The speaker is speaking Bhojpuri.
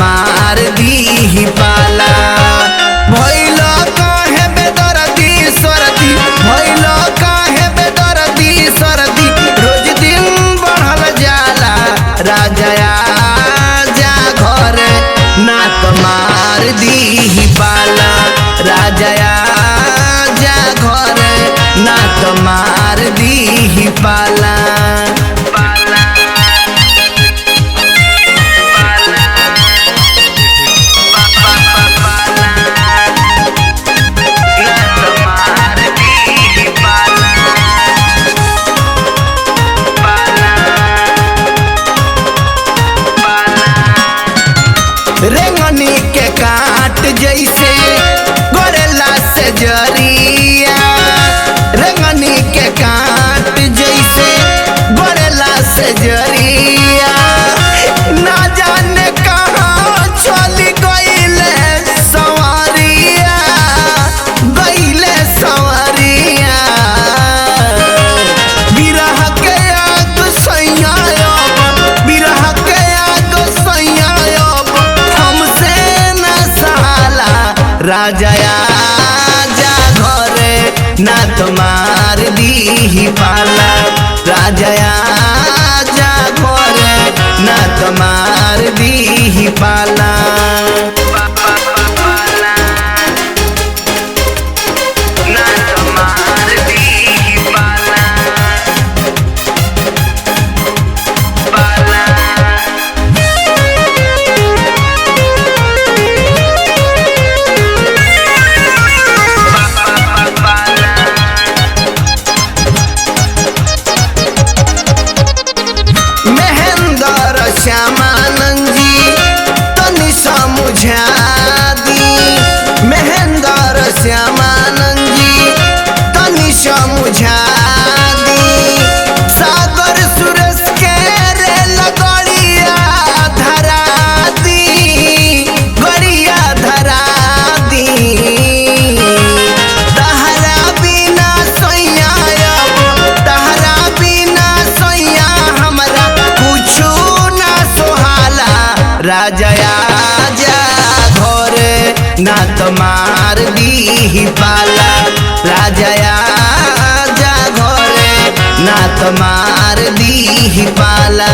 मार दी पाला। भइल काहे बेदर्दी सरदी, भइल काहे बेदर्दी सरदी, रोज दिन बढ़ल जाला। राजा आजा घरे ना तो मार दी पाला। राजा आजा घरे ना तो मार दी पाला। रेंगनी के काट जैसे गोरेला से जरिया, रेंगनी के काट जैसे गोरेला से जरिया। ना जाने कहाँ चली गईले सवरिया, गईले सवरिया। बिरह के आग सैया, बिरह के आग सैया हमसे न सहाला। राजा आजा घरे ना तो मार दी पाला। राजा आजा घरे ना तो मार दी पाला। ना तो मार दी पाला, पाला। महेंद्र श्यामानंद जी तनी समझा दी। महेंद्र श्यामानंद जी तनी समझा दी। सागर सुरेश के रे लगड़िया धरा दी, गड़िया धरा दी। तहरा बिना सैया, तहरा बिना सैया हमरा कुछु ना सोहाला। राजा आजा घरे ना तो मार दी पाला। राजा आजा घरे ना तो मार दी पाला।